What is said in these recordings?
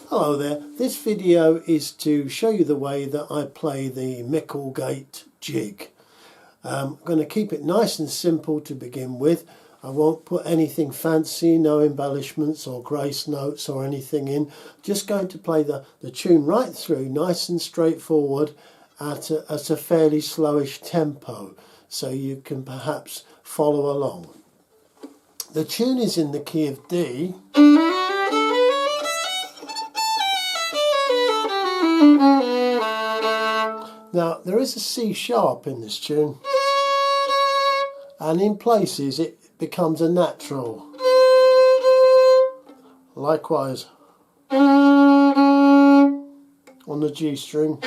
Hello there, this video is to show you the way that I play the Micklegate jig. I'm going to keep it nice and simple to begin with. I won't put anything fancy, no embellishments or grace notes or anything in. Just going to play the tune right through, nice and straightforward at a fairly slowish tempo, so you can perhaps follow along. The tune is in the key of D. Now there is a C sharp in this tune, and in places it becomes a natural. Likewise on the G string,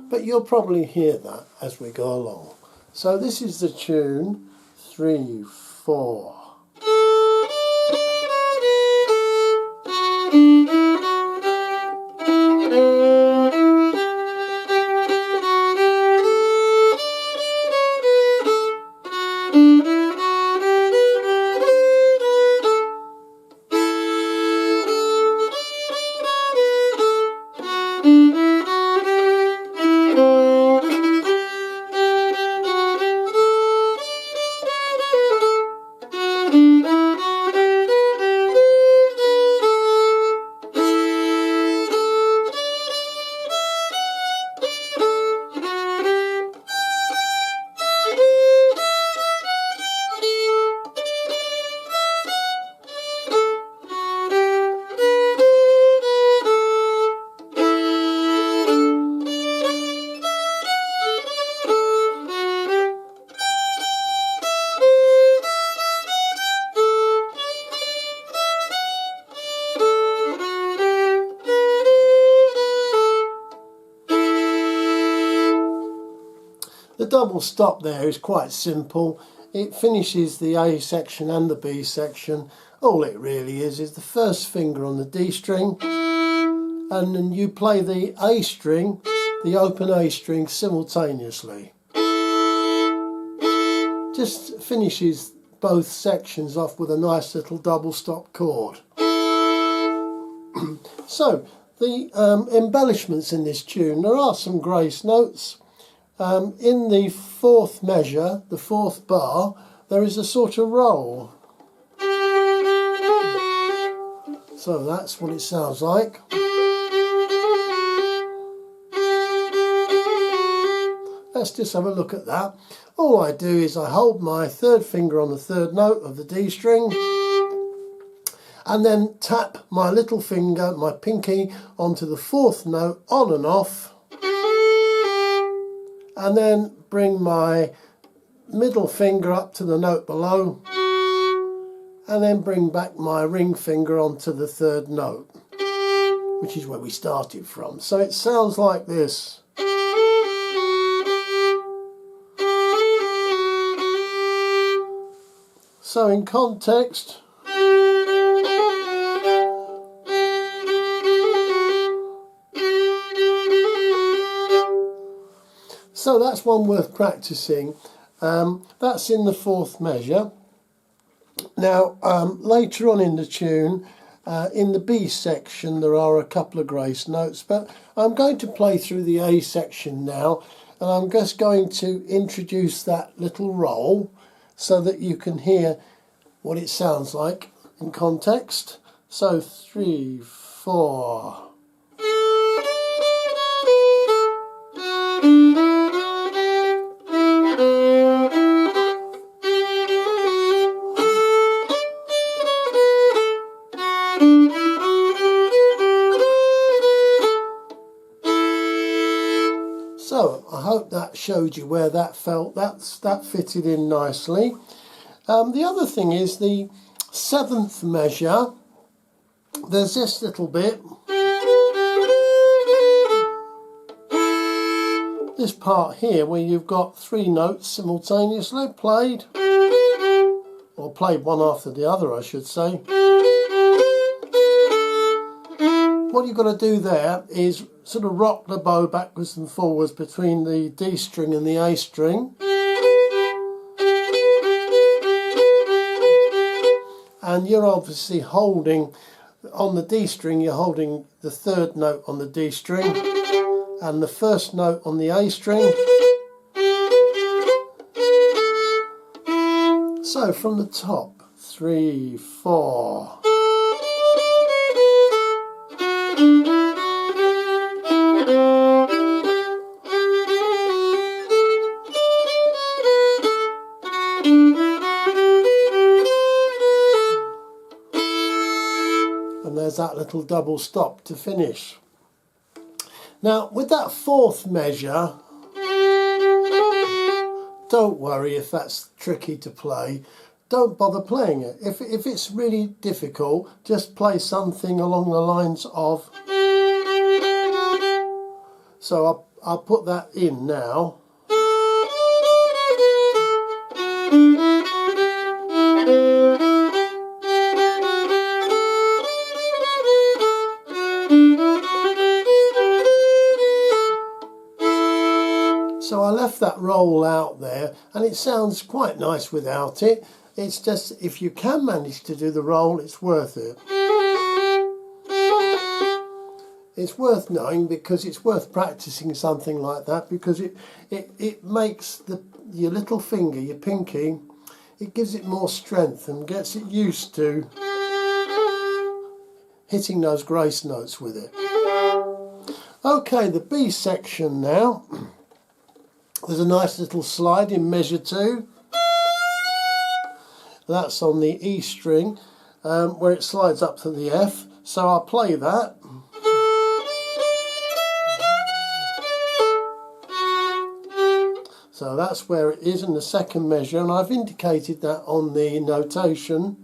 but you'll probably hear that as we go along. So this is the tune 3, 4. The double stop there is quite simple. It finishes the A section and the B section. All it really is the first finger on the D string, and then you play the A string, the open A string, simultaneously. Just finishes both sections off with a nice little double stop chord. So the embellishments in this tune, there are some grace notes. In the fourth measure, the fourth bar, there is a sort of roll. So that's what it sounds like. Let's just have a look at that. All I do is I hold my third finger on the third note of the D string, and then tap my little finger, my pinky, onto the fourth note on and off, and then bring my middle finger up to the note below, and then bring back my ring finger onto the third note, which is where we started from. So it sounds like this. So in context, so that's one worth practicing. That's in the fourth measure. Now later on in the tune, in the B section, there are a couple of grace notes, but I'm going to play through the A section now, and I'm just going to introduce that little roll so that you can hear what it sounds like in context. So 3, 4. So I hope that showed you where that felt. That fitted in nicely. The other thing is the seventh measure. There's this little bit, this part here, where you've got 3 notes simultaneously played, or played one after the other, I should say. What you've got to do there is sort of rock the bow backwards and forwards between the D string and the A string. And you're obviously holding on the D string you're holding the third note on the D string and the first note on the A string. So from the top, 3, 4. And there's that little double stop to finish. Now with that fourth measure, don't worry if that's tricky to play. Don't bother playing it. If it's really difficult, just play something along the lines of... So I'll put that in now. So I left that roll out there and it sounds quite nice without it. It's just, if you can manage to do the roll, it's worth it. It's worth knowing because it's worth practicing something like that, because it makes your little finger, your pinky, it gives it more strength and gets it used to hitting those grace notes with it. Okay, the B section now. There's a nice little slide in measure 2. That's on the E string, where it slides up to the F. So I'll play that. So that's where it is in the second measure, and I've indicated that on the notation.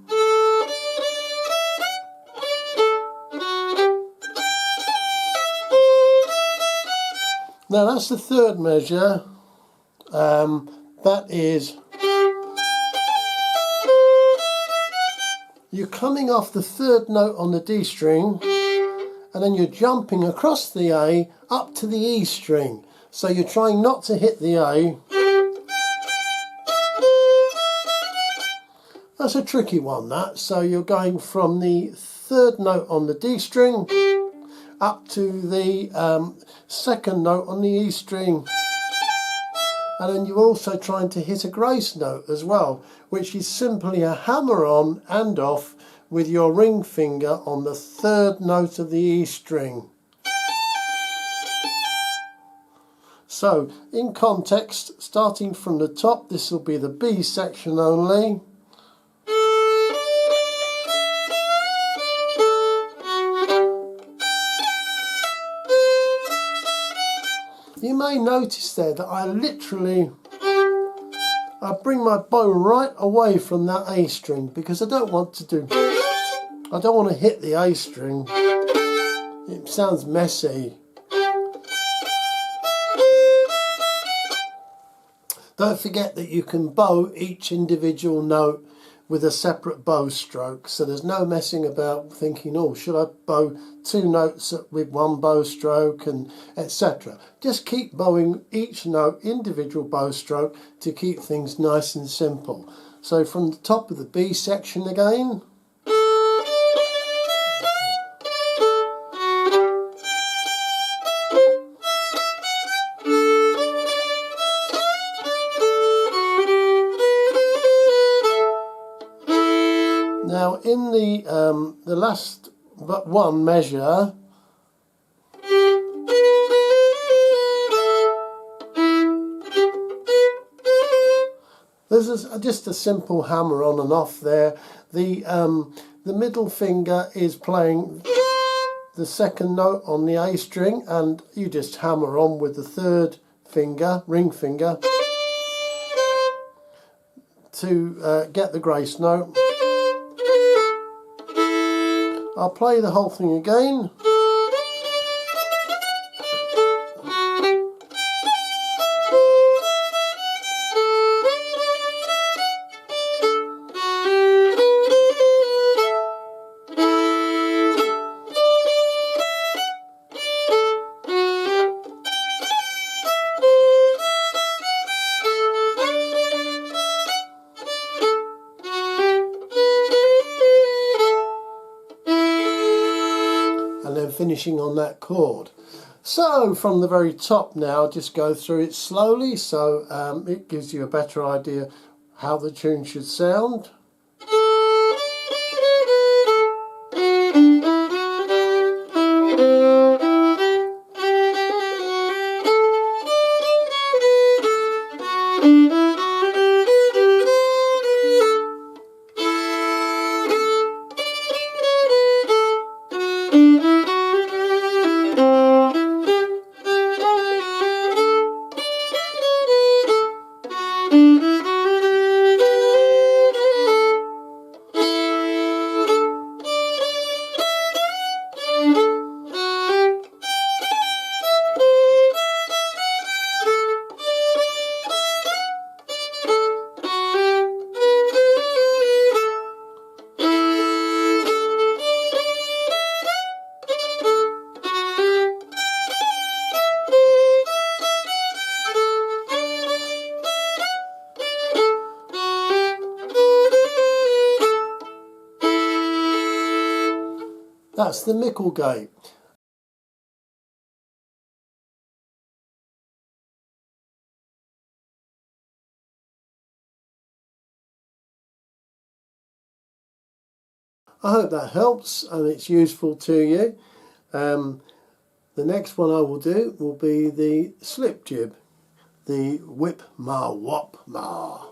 Now that's the third measure. That is, you're coming off the third note on the D string and then you're jumping across the A up to the E string. So you're trying not to hit the A. That's a tricky one, that. So you're going from the third note on the D string up to the second note on the E string. And then you're also trying to hit a grace note as well, which is simply a hammer on and off with your ring finger on the third note of the E string. So, in context, starting from the top, this will be the B section only. You may notice there that I bring my bow right away from that A string because I don't want to hit the A string. It sounds messy. Don't forget that you can bow each individual note with a separate bow stroke, so there's no messing about thinking, oh, should I bow 2 notes with 1 bow stroke, and etc. Just keep bowing each note individual bow stroke to keep things nice and simple. So from the top of the B section again. Now in the last but one measure, there's just a simple hammer on and off there. The middle finger is playing the second note on the A string, and you just hammer on with the third finger, ring finger, to get the grace note. I'll play the whole thing again. finishing on that chord. So from the very top now, just go through it slowly so it gives you a better idea how the tune should sound. That's the Micklegate. I hope that helps and it's useful to you. The next one I will do will be the slip jib, the whip ma wop ma.